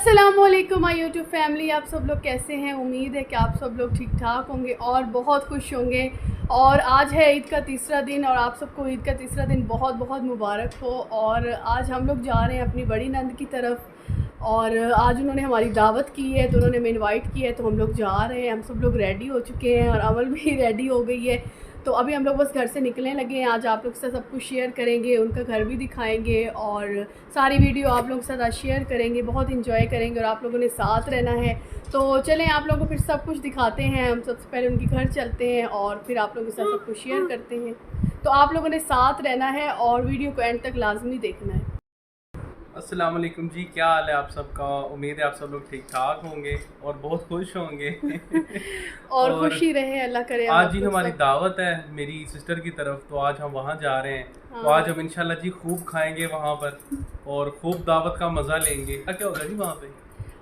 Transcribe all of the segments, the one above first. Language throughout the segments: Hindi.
अस्सलामुअलैकुम माय यूट्यूब फैमिली, आप सब लोग कैसे हैं। उम्मीद है कि आप सब लोग ठीक ठाक होंगे और बहुत खुश होंगे। और आज है ईद का तीसरा दिन और आप सबको ईद का तीसरा दिन बहुत बहुत मुबारक हो। और आज हम लोग जा रहे हैं अपनी बड़ी नंद की तरफ और आज उन्होंने हमारी दावत की है तो उन्होंने हमें इनवाइट किया है तो हम लोग जा रहे हैं। हम सब लोग रेडी हो चुके हैं और अमल भी रेडी हो गई है। तो अभी हम लोग बस घर से निकलने लगे हैं। आज आप लोग के साथ सब कुछ शेयर करेंगे, उनका घर भी दिखाएंगे और सारी वीडियो आप लोगों के साथ आज शेयर करेंगे। बहुत इंजॉय करेंगे और आप लोगों ने साथ रहना है। तो चलें आप लोगों को फिर सब कुछ दिखाते हैं। हम सबसे पहले उनके घर चलते हैं और फिर आप लोगों के साथ सब कुछ शेयर करते हैं। तो आप लोगों ने साथ रहना है और वीडियो को एंड तक लाजमी देखना है। अस्सलाम वालेकुम जी, क्या हाल है आप सबका। उम्मीद है आप सब लोग ठीक ठाक होंगे और बहुत खुश होंगे और खुशी रहे, अल्लाह करे। आज ही हमारी दावत है मेरी सिस्टर की तरफ, तो आज हम वहाँ जा रहे हैं। हाँ। तो आज हम इंशाल्लाह जी खूब खाएंगे वहाँ पर और खूब दावत का मज़ा लेंगे। क्या होगा जी वहाँ पे,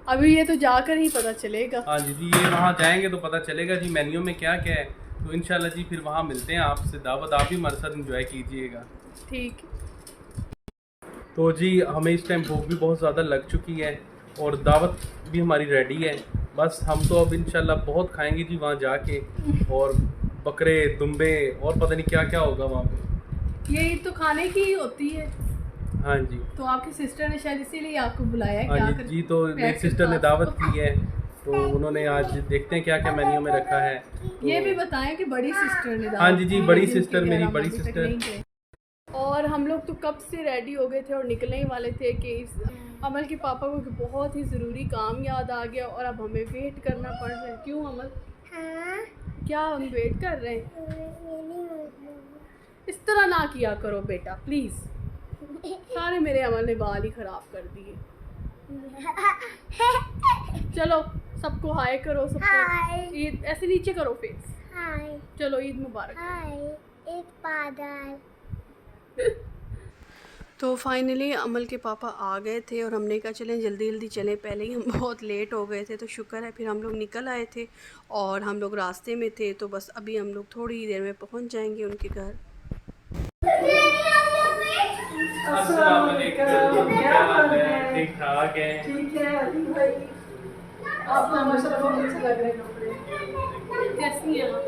अभी ये तो जाकर ही पता चलेगा। हाँ जी, ये वहाँ जाएंगे तो पता चलेगा जी मेन्यू में क्या क्या है। तो इंशाल्लाह जी फिर वहाँ मिलते हैं आपसे। दावत आप भी हमारे साथ इंजॉय कीजिएगा। ठीक। तो जी हमें इस टाइम भूख भी बहुत ज़्यादा लग चुकी है और दावत भी हमारी रेडी है। बस हम तो अब इंशाल्लाह बहुत खाएंगे जी वहाँ जाके, और बकरे दुम्बे और पता नहीं क्या क्या होगा वहाँ पे। ये तो खाने की ही होती है। हाँ जी। तो आपकी सिस्टर ने शायद इसीलिए आपको बुलाया है। हाँ जी, तो मेरी सिस्टर ने दावत की है तो उन्होंने आज देखते हैं क्या क्या मेन्यू में रखा है। तो ये भी बताएं कि बड़ी सिस्टर ने दावत। हाँ जी, बड़ी सिस्टर, मेरी बड़ी सिस्टर। और हम लोग तो कब से रेडी हो गए थे और निकलने ही वाले थे कि इस अमल के पापा को बहुत ही ज़रूरी काम याद आ गया और अब हमें वेट करना पड़ रहा है। क्यों अमल? हाँ? क्या हम वेट कर रहे हैं? इस तरह ना किया करो बेटा प्लीज़। सारे मेरे अमल ने बाल ही ख़राब कर दिए। चलो सबको हाय करो, सबको ईद ऐसे नीचे करो फेस। हाय। चलो ईद मुबारक। हाय। ईद मुबारक। तो फाइनली अमल के पापा आ गए थे और हमने कहा चलें जल्दी जल्दी चलें, पहले ही हम बहुत लेट हो गए थे। तो शुक्र है फिर हम लोग निकल आए थे और हम लोग रास्ते में थे। तो बस अभी हम लोग थोड़ी ही देर में पहुंच जाएंगे उनके घर। ठीक ठाक है। ठीक है अली भाई, आप माशाल्लाह बहुत अच्छे लग रहे हैं कपड़े। कैसी हैं आप?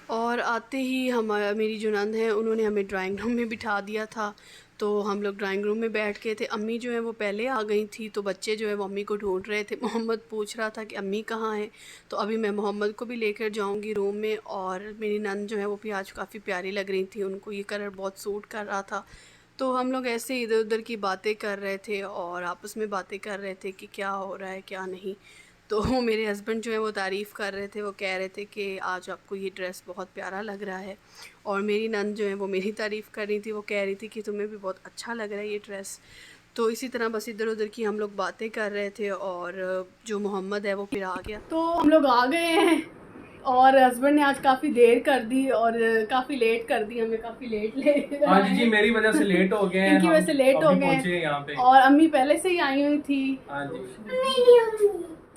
और आते ही मेरी जो नंद हैं उन्होंने हमें ड्राइंग रूम में बिठा दिया था। तो हम लोग ड्राइंग रूम में बैठ गए थे। अम्मी जो है वो पहले आ गई थी तो बच्चे जो है वो अम्मी को ढूंढ रहे थे। मोहम्मद पूछ रहा था कि अम्मी कहाँ है। तो अभी मैं मोहम्मद को भी लेकर जाऊंगी रूम में। और मेरी नंद जो है वो भी आज काफ़ी प्यारी लग रही थी, उनको ये कलर बहुत सूट कर रहा था। तो हम लोग ऐसे इधर उधर की बातें कर रहे थे और आपस में बातें कर रहे थे कि क्या हो रहा है क्या नहीं। तो मेरे हस्बैंड जो है वो तारीफ़ कर रहे थे, वो कह रहे थे कि आज आपको ये ड्रेस बहुत प्यारा लग रहा है। और मेरी नंद जो है वो मेरी तारीफ़ कर रही थी, वो कह रही थी कि तुम्हें भी बहुत अच्छा लग रहा है ये ड्रेस। तो इसी तरह बस इधर उधर की हम लोग बातें कर रहे थे और जो मोहम्मद है वो फिर आ गया। तो हम लोग आ गए हैं और हस्बैंड ने आज काफ़ी देर कर दी और काफ़ी लेट कर दी, हमें काफ़ी लेट हाँ जी, मेरी वजह से लेट हो गए हैं। इनकी वजह से लेट हो गए यहाँ पे। और अम्मी पहले से ही आई हुई थी। हाँ जी।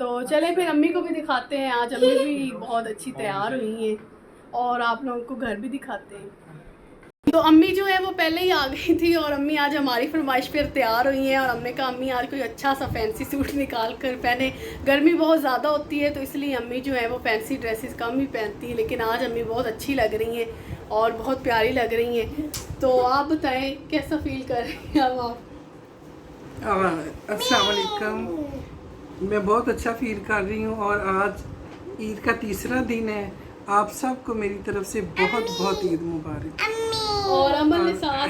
तो चले फिर अम्मी को भी दिखाते हैं। आज अम्मी भी बहुत अच्छी तैयार हुई हैं और आप लोगों को घर भी दिखाते हैं। तो अम्मी जो है वो पहले ही आ गई थी और अम्मी आज हमारी फरमाइश पर तैयार हुई हैं। और हमने कहा अम्मी आज कोई अच्छा सा फैंसी सूट निकाल कर पहने, गर्मी बहुत ज़्यादा होती है तो इसलिए अम्मी जो है वो फैंसी ड्रेसेस कम ही पहनती है। लेकिन आज अम्मी बहुत अच्छी लग रही हैं और बहुत प्यारी लग रही हैं। तो आप बताएं कैसा फील कर रही हैं अब आप? अस्सलाम वालेकुम। मैं बहुत अच्छा फील कर रही हूँ और आज ईद का तीसरा दिन है। आप सबको मेरी तरफ से बहुत बहुत ईद मुबारक। और अमल ने साथ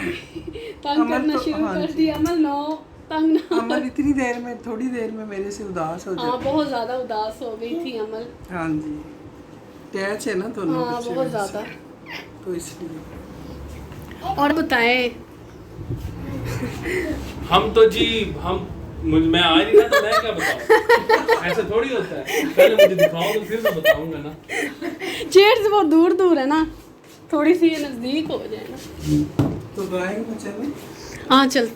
तंग करना शुरू कर दिया। अमल नो तंग ना। अमल इतनी देर में, थोड़ी देर में मेरे से उदास हो जाती। हाँ बहुत ज़्यादा उदास हो गई थी अमल। हाँ जी, टैच है ना दोनों। हाँ बहुत ज़्यादा, तो इसलिए। और बताएं हम तो जी मैं आ नहीं रहा तो मैं क्या बताऊं। ऐसा थोड़ी होता है, पहले मुझे दिखाओ तो फिर मैं बताऊंगा ना। चेयर्स बहुत दूर दूर है ना, थोड़ी सी नज़दीक हो जाए ना। तो ड्राइंग में चले। हाँ चल।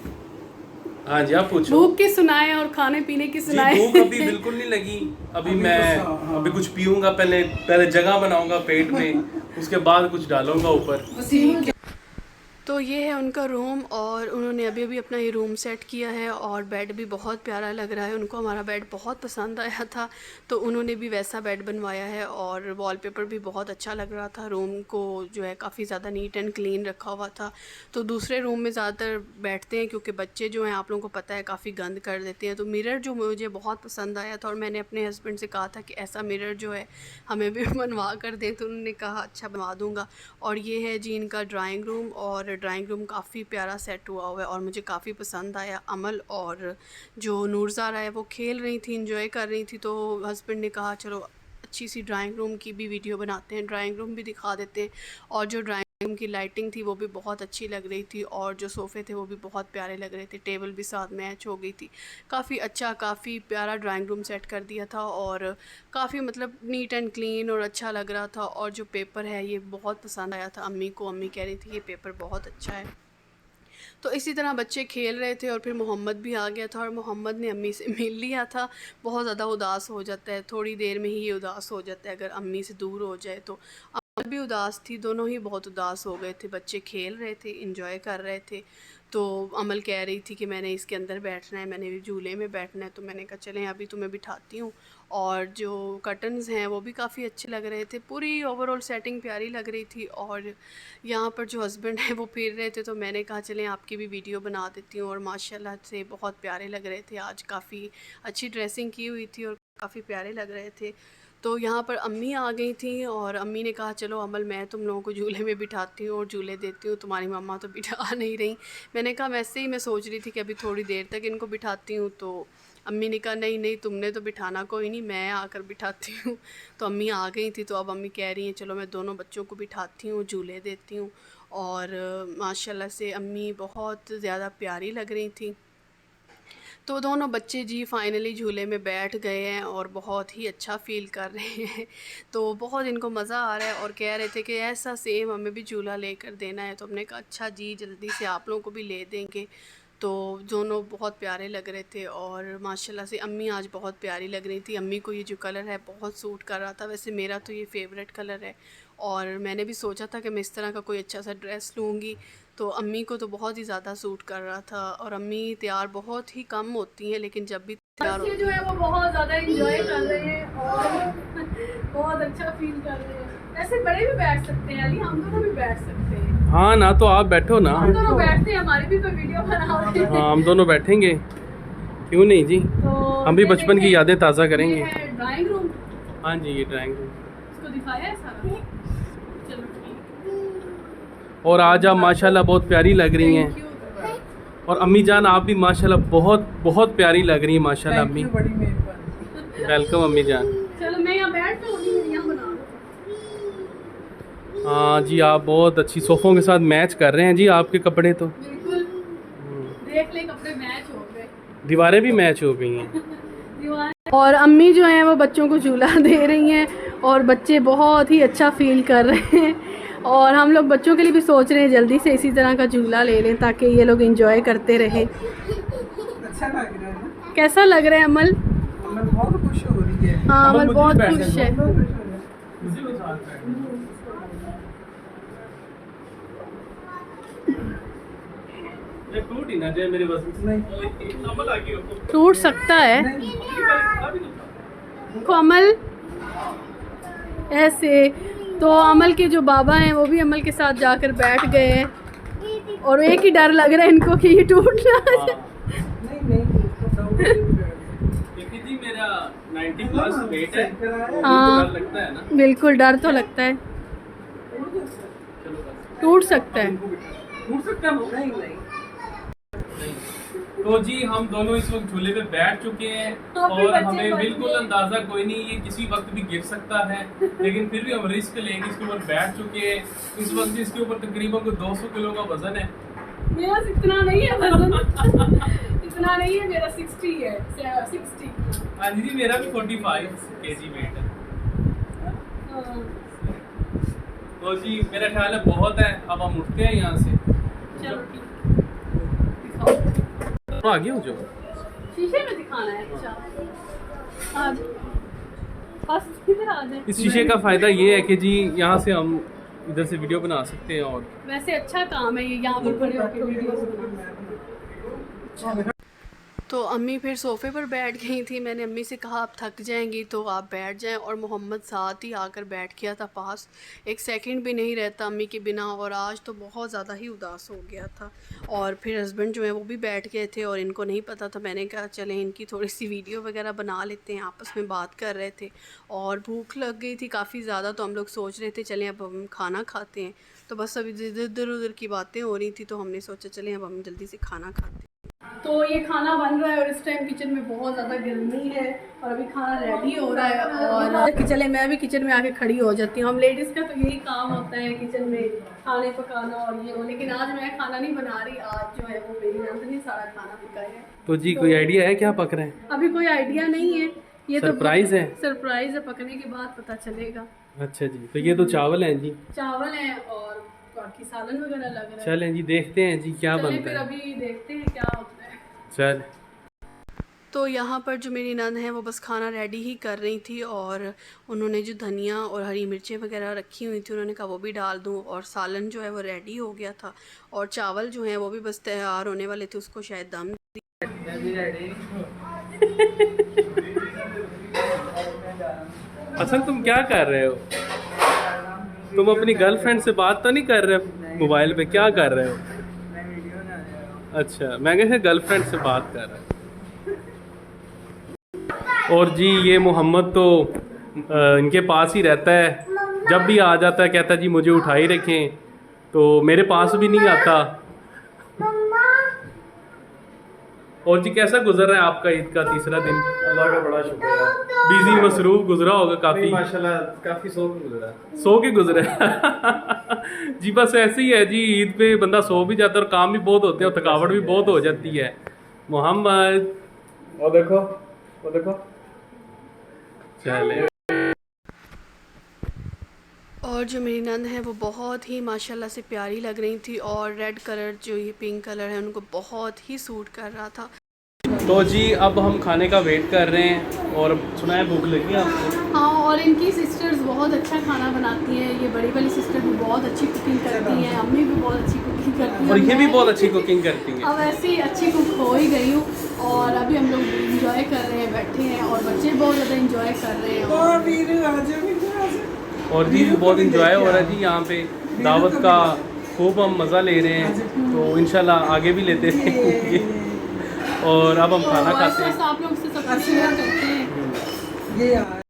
हाँ जी आप पूछो। भूख की सुनाए और खाने पीने की सुनाए। भूख अभी बिल्कुल नहीं लगी। अभी मैं अभी कुछ पीऊंगा, पहले जगह बनाऊंगा पेट में, उसके बाद कुछ डालूंगा ऊपर। तो तो ये है उनका रूम और उन्होंने अभी अभी अपना ये रूम सेट किया है और बेड भी बहुत प्यारा लग रहा है। उनको हमारा बेड बहुत पसंद आया था तो उन्होंने भी वैसा बेड बनवाया है और वॉलपेपर भी बहुत अच्छा लग रहा था। रूम को जो है काफ़ी ज़्यादा नीट एंड क्लीन रखा हुआ था। तो दूसरे रूम में ज़्यादातर बैठते हैं क्योंकि बच्चे जो हैं आप लोगों को पता है काफ़ी गंद कर देते हैं। तो मिरर जो मुझे बहुत पसंद आया था और मैंने अपने हस्बैंड से कहा था कि ऐसा मिरर जो है हमें भी बनवा कर दें, तो उन्होंने कहा अच्छा बनवा दूँगा। और ये है जी इनका ड्राइंग रूम और ड्राइंग रूम काफ़ी प्यारा सेट हुआ हुआ है और मुझे काफ़ी पसंद आया। अमल और जो नूरज़ारा है वो खेल रही थी, इंजॉय कर रही थी, तो हस्बैंड ने कहा चलो अच्छी सी ड्राइंग रूम की भी वीडियो बनाते हैं, ड्राइंग रूम भी दिखा देते हैं। और जो ड्राइंग रूम की लाइटिंग थी वो भी बहुत अच्छी लग रही थी और जो सोफ़े थे वो भी बहुत प्यारे लग रहे थे, टेबल भी साथ मैच हो गई थी। काफ़ी अच्छा काफ़ी प्यारा ड्राइंग रूम सेट कर दिया था और काफ़ी मतलब नीट एंड क्लीन और अच्छा लग रहा था। और जो पेपर है ये बहुत पसंद आया था अम्मी को, अम्मी कह रही थी ये पेपर बहुत अच्छा है। तो इसी तरह बच्चे खेल रहे थे और फिर मोहम्मद भी आ गया था और मोहम्मद ने अम्मी से मिल लिया था। बहुत ज़्यादा उदास हो जाता है, थोड़ी देर में ही ये उदास हो जाता है अगर अम्मी से दूर हो जाए तो। अमल भी उदास थी, दोनों ही बहुत उदास हो गए थे। बच्चे खेल रहे थे, इंजॉय कर रहे थे। तो अमल कह रही थी कि मैंने इसके अंदर बैठना है, मैंने भी झूले में बैठना है। तो मैंने कहा चलें अभी तुम्हें बिठाती हूँ। और जो कर्टन्स हैं वो भी काफ़ी अच्छे लग रहे थे, पूरी ओवरऑल सेटिंग प्यारी लग रही थी। और यहाँ पर जो हस्बैंड है वो फिर रहे थे तो मैंने कहा चलें आपकी भी वीडियो बना देती हूँ। और माशाल्लाह से बहुत प्यारे लग रहे थे, आज काफ़ी अच्छी ड्रेसिंग की हुई थी और काफ़ी प्यारे लग रहे थे। तो यहाँ पर अम्मी आ गई थी और अम्मी ने कहा चलो अमल मैं तुम लोगों को झूले में बिठाती हूँ और झूले देती हूँ, तुम्हारी मम्मा तो बिठा नहीं रही। मैंने कहा वैसे ही मैं सोच रही थी कि अभी थोड़ी देर तक इनको बिठाती हूँ। तो अम्मी ने कहा नहीं नहीं तुमने तो बिठाना कोई नहीं, मैं आकर बिठाती हूँ। तो अम्मी आ गई थी तो अब अम्मी कह रही हैं चलो मैं दोनों बच्चों को बिठाती हूँ, झूले देती हूँ। और माशाल्लाह से अम्मी बहुत ज़्यादा प्यारी लग रही थी। तो दोनों बच्चे जी फाइनली झूले में बैठ गए हैं और बहुत ही अच्छा फ़ील कर रहे हैं। तो बहुत इनको मज़ा आ रहा है और कह रहे थे कि ऐसा सेम हमें भी झूला लेकर देना है। तो हमने कहा अच्छा जी जल्दी से आप लोगों को भी ले देंगे। तो दोनों बहुत प्यारे लग रहे थे और माशाल्लाह से अम्मी आज बहुत प्यारी लग रही थी। अम्मी को ये जो कलर है बहुत सूट कर रहा था, वैसे मेरा तो ये फ़ेवरेट कलर है और मैंने भी सोचा था कि मैं इस तरह का कोई अच्छा सा ड्रेस लूँगी। तो अम्मी को तो बहुत ही ज़्यादा सूट कर रहा था और अम्मी तैयार बहुत ही कम होती हैं लेकिन जब भी तैयार बच्चे जो है वो बहुत ज़्यादा एंजॉय कर रहे हैं और बहुत अच्छा फील कर रहे हैं। ऐसे बड़े भी बैठ सकते हैं अली, हम दोनों भी बैठ सकते हैं। हाँ ना, तो आप बैठो ना, हम दोनों बैठते हैं, हमारी भी कोई वीडियो बना रहे हैं। हाँ हम दोनों बैठेंगे, क्यों नहीं जी। तो हम भी बचपन की यादें ताज़ा करेंगे। ये है ड्राइंग रूम, हाँ जी ये ड्राइंग रूम। इसको दिखाया है सारा। चलो ठीक, और आज आप माशाल्लाह बहुत प्यारी लग रही हैं थैंक यू। और अम्मी जान आप भी माशाल्लाह बहुत बहुत प्यारी लग रही हैं माशाल्लाह थैंक अम्मी। यू, बड़ी मेहरबानी। वेलकम अम्मी जान। चलो मैं यहाँ बैठ तो यहाँ बना लो। हाँ जी आप बहुत अच्छी सोफ़ों के साथ मैच कर रहे हैं जी आपके कपड़े तो। बिल्कुल, देख ले कपड़े मैच हो गए, दीवारें भी मैच हो गई हैं। दीवार। और अम्मी जो हैं वो बच्चों को झूला दे रही हैं और बच्चे बहुत ही अच्छा फ़ील कर रहे हैं। और हम लोग बच्चों के लिए भी सोच रहे हैं जल्दी से इसी तरह का झूला ले लें ताकि ये लोग एंजॉय करते रहें। अच्छा लग रहा है ना? कैसा लग रहा है अमल? मैं बहुत खुश हो रही है। हाँ अमल मुझे बहुत भी बैठ खुश जाए। है। टूट ही ना जाए मेरे बस नहीं, टूट सकता है कोमल ऐसे। तो अमल के जो बाबा हैं वो भी अमल के साथ जाकर बैठ गए हैं और एक ही डर लग रहा है इनको कि ये टूट ना जाए। देखिए जी मेरा 90 प्लस वेट है, हाँ। डर लगता है ना। बिल्कुल डर तो लगता है, टूट सकता है। टूट सकता है वो? नहीं नहीं तो जी हम दोनों इस वक्त झूले पे बैठ चुके हैं और हमें बिल्कुल अंदाजा कोई नहीं ये किसी वक्त भी गिर सकता है, लेकिन फिर भी हम रिस्क लेंगे। इसके ऊपर बैठ चुके हैं, इस वक्त इसके ऊपर तकरीबन 200 किलो का वजन है। मेरा इतना नहीं है वजन, इतना नहीं है, मेरा 60 है, 60। हाँ जी मेरा भी 45 kg वेट है। तो जी मेरा ख्याल है बहुत है, अब हम उठते हैं यहाँ से। चलो ठीक, दिखाओ। तो आगे हो जाओ, शीशे में दिखाना है। अच्छा आज बस किधर आ जाए। इस शीशे का फ़ायदा ये है कि जी यहाँ से हम इधर से वीडियो बना सकते हैं। और वैसे अच्छा काम है ये, यहाँ पर खड़े होकर वीडियोस बनाना। तो अम्मी फिर सोफ़े पर बैठ गई थी। मैंने अम्मी से कहा आप थक जाएंगी तो आप बैठ जाएं, और मोहम्मद साथ ही आकर बैठ गया था पास। एक सेकंड भी नहीं रहता अम्मी के बिना, और आज तो बहुत ज़्यादा ही उदास हो गया था। और फिर हस्बैंड जो है वो भी बैठ गए थे और इनको नहीं पता था। मैंने कहा चलें इनकी थोड़ी सी वीडियो वगैरह बना लेते हैं। आपस में बात कर रहे थे और भूख लग गई थी काफ़ी ज़्यादा, तो हम लोग सोच रहे थे चलें अब हम खाना खाते हैं। तो बस अभी इधर उधर की बातें हो रही थी, तो हमने सोचा चलें अब हम जल्दी से खाना खाते हैं। तो ये खाना बन रहा है और इस टाइम किचन में बहुत ज़्यादा गर्मी है और अभी खाना रेडी हो रहा है। और कि चले मैं भी किचन में आके खड़ी हो जाती हूँ। हम लेडीज़ का तो यही काम होता है किचन में खाने पकाना और ये वो, लेकिन आज मैं खाना नहीं बना रही। आज जो है वो मेरी नंद ने सारा खाना पकाया है। तो जी कोई आइडिया है क्या पक रहे हैं? अभी कोई आइडिया नहीं है, ये सरप्राइज है। सरप्राइज है, पकने के बाद पता चलेगा। अच्छा जी, तो ये तो चावल हैं जी, चावल है और बाकी सालन वगैरह लग रहा है। चलें जी देखते हैं जी क्या चलें बनता फिर है। अभी देखते हैं क्या होता है। चल तो यहाँ पर जो मेरी नंद है वो बस खाना रेडी ही कर रही थी, और उन्होंने जो धनिया और हरी मिर्चें वगैरह रखी हुई थी उन्होंने कहा वो भी डाल दूँ, और सालन जो है वो रेडी हो गया था, और चावल जो हैं वो भी बस तैयार होने वाले थे, उसको शायद दम। असल तुम क्या कर रहे हो? तुम अपनी गर्लफ्रेंड से बात तो नहीं कर रहे मोबाइल पे? क्या कर रहे हो? अच्छा, मैं कहा गर्लफ्रेंड से बात कर रहा हूँ। और जी ये मोहम्मद तो इनके पास ही रहता है, जब भी आ जाता है कहता है जी मुझे उठा ही रखें, तो मेरे पास भी नहीं आता। और जी कैसा गुजर रहा है आपका ईद का तीसरा दिन? अल्लाह का बड़ा शुक्र है। बिजी मसरूफ गुजरा होगा काफी? माशाल्लाह काफी सो के गुजरा। सो के गुजरे जी बस ऐसे ही है जी, ईद पे बंदा सो भी जाता है और काम भी बहुत होते हैं और थकावट भी बहुत हो जाती है। मोहम्मद वो देखो, वो देखो। चले। और जो मेरी नंद है वो बहुत ही माशाल्लाह से प्यारी लग रही थी, और रेड कलर जो ये पिंक कलर है उनको बहुत ही सूट कर रहा था। तो जी अब हम खाने का वेट कर रहे हैं, और सुना है भूख लगी आपको? हाँ, और इनकी सिस्टर्स बहुत अच्छा खाना बनाती हैं। ये बड़ी वाली सिस्टर भी बहुत अच्छी कुकिंग करती हैं, अम्मी भी बहुत अच्छी कुकिंग करती हैं, और ये भी मैं बहुत अच्छी कुकिंग करती हैं। अब ऐसे ही अच्छी कुक हो ही गई हूँ। और अभी हम लोग इंजॉय कर रहे हैं, बैठे हैं, और बच्चे बहुत ज़्यादा इंजॉय कर रहे हैं। और जी बहुत इंजॉय हो रहा है जी यहाँ पे, दावत का खूब हम मज़ा ले रहे हैं, तो इंशाल्लाह आगे भी लेते रहेंगे। और अब हम खाना खाते हैं। आप लोग से सब कुछ शेयर करते हैं। ये यार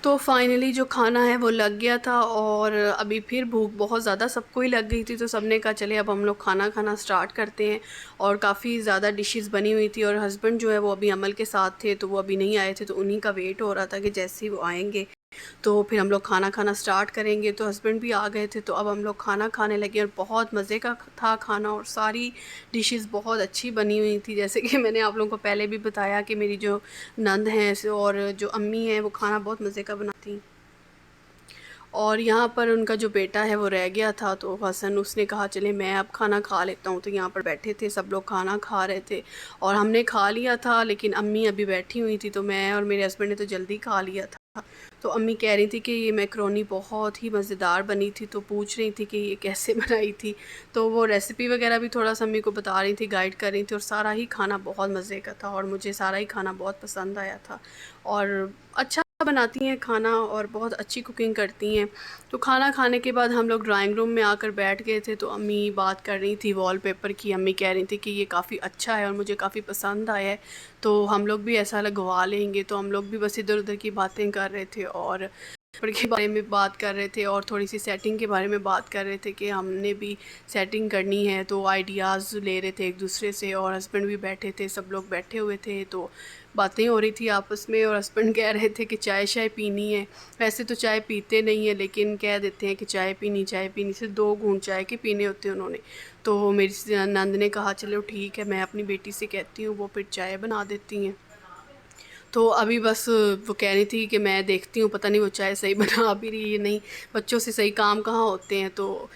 तो फाइनली जो खाना है वो लग गया था, और अभी फिर भूख बहुत ज़्यादा सबको ही लग गई थी, तो सबने कहा चले अब हम लोग खाना खाना स्टार्ट करते हैं। और काफ़ी ज़्यादा डिशेस बनी हुई थी, और हस्बैंड जो है वो अभी अमल के साथ थे, तो वो अभी नहीं आए थे, तो उन्हीं का वेट हो रहा था कि जैसे ही वो आएंगे तो फिर हम लोग खाना खाना स्टार्ट करेंगे। तो हस्बैंड भी आ गए थे, तो अब हम लोग खाना खाने लगे, और बहुत मज़े का था खाना, और सारी डिशेस बहुत अच्छी बनी हुई थी। जैसे कि मैंने आप लोगों को पहले भी बताया कि मेरी जो नंद हैं और जो अम्मी हैं वो खाना बहुत मज़े का बनाती। और यहाँ पर उनका जो बेटा है वो रह गया था, तो हसन उसने कहा चले मैं अब खाना खा लेता हूँ। तो यहाँ पर बैठे थे सब लोग खाना खा रहे थे, और हमने खा लिया था, लेकिन अम्मी अभी बैठी हुई थी, तो मैं और मेरे हस्बैंड ने तो जल्दी खा लिया था। तो अम्मी कह रही थी कि ये मैक्रोनी बहुत ही मज़ेदार बनी थी, तो पूछ रही थी कि ये कैसे बनाई थी, तो वो रेसिपी वगैरह भी थोड़ा सा अम्मी को बता रही थी, गाइड कर रही थी। और सारा ही खाना बहुत मज़े का था, और मुझे सारा ही खाना बहुत पसंद आया था, और अच्छा बनाती हैं खाना और बहुत अच्छी कुकिंग करती हैं। तो खाना खाने के बाद हम लोग ड्राइंग रूम में आकर बैठ गए थे, तो अम्मी बात कर रही थी वॉलपेपर की। अम्मी कह रही थी कि ये काफ़ी अच्छा है और मुझे काफ़ी पसंद आया है, तो हम लोग भी ऐसा लगवा लेंगे। तो हम लोग भी बस इधर उधर की बातें कर रहे थे, और के बारे में बात कर रहे थे, और थोड़ी सी सेटिंग के बारे में बात कर रहे थे कि हमने भी सेटिंग करनी है, तो आइडियाज़ ले रहे थे एक दूसरे से। और हस्बैंड भी बैठे थे, सब लोग बैठे हुए थे, तो बातें हो रही थी आपस में और हस्बैंड कह रहे थे कि चाय शाय पीनी है। वैसे तो चाय पीते नहीं है लेकिन कह देते हैं कि चाय पीनी, से 2 घूंट चाय के पीने होते हैं उन्होंने। तो मेरी नंद ने कहा चलो ठीक है, मैं अपनी बेटी से कहती हूँ वो फिर चाय बना देती हैं। तो अभी बस वो कह रही थी कि मैं देखती हूँ पता नहीं वो चाय सही बना भी रही है नहीं, बच्चों से सही काम कहाँ होते हैं। तो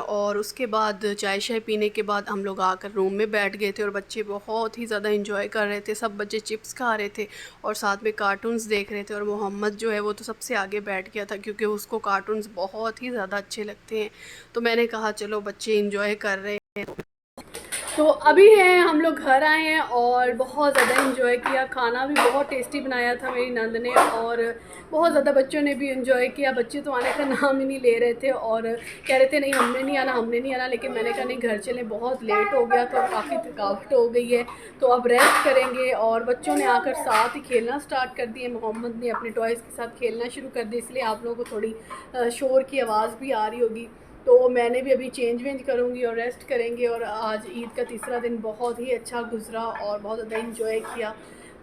और उसके बाद चाय शाय पीने के बाद हम लोग आकर रूम में बैठ गए थे और बच्चे बहुत ही ज़्यादा इंजॉय कर रहे थे। सब बच्चे चिप्स खा रहे थे और साथ में कार्टून्स देख रहे थे और मोहम्मद जो है वो तो सबसे आगे बैठ गया था क्योंकि उसको कार्टून्स बहुत ही ज़्यादा अच्छे लगते हैं। तो मैंने कहा चलो बच्चे इंजॉय कर रहे हैं। तो अभी हैं हम लोग घर आए हैं और बहुत ज़्यादा इंजॉय किया। खाना भी बहुत टेस्टी बनाया था मेरी नंद ने और बहुत ज़्यादा बच्चों ने भी इंजॉय किया। बच्चे तो आने का नाम ही नहीं ले रहे थे और कह रहे थे नहीं हमने नहीं आना, लेकिन मैंने कहा नहीं घर चलें, बहुत लेट हो गया तो काफ़ी थकावट हो गई है तो अब रेस्ट करेंगे। और बच्चों ने आकर साथ ही खेलना स्टार्ट कर दिए। मोहम्मद ने अपने टॉयज़ के साथ खेलना शुरू कर दिया, इसलिए आप लोगों को थोड़ी शोर की आवाज़ भी आ रही होगी। तो मैंने भी अभी चेंज करूँगी और रेस्ट करेंगे। और आज ईद का तीसरा दिन बहुत ही अच्छा गुजरा और बहुत ज़्यादा इंजॉय किया।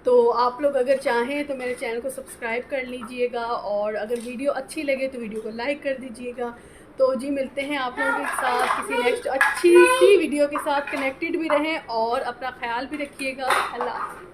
तो आप लोग अगर चाहें तो मेरे चैनल को सब्सक्राइब कर लीजिएगा और अगर वीडियो अच्छी लगे तो वीडियो को लाइक कर दीजिएगा। तो जी मिलते हैं आप लोगों के साथ किसी नेक्स्ट अच्छी सी वीडियो के साथ। कनेक्टेड भी रहें और अपना ख्याल भी रखिएगा। अल्लाह।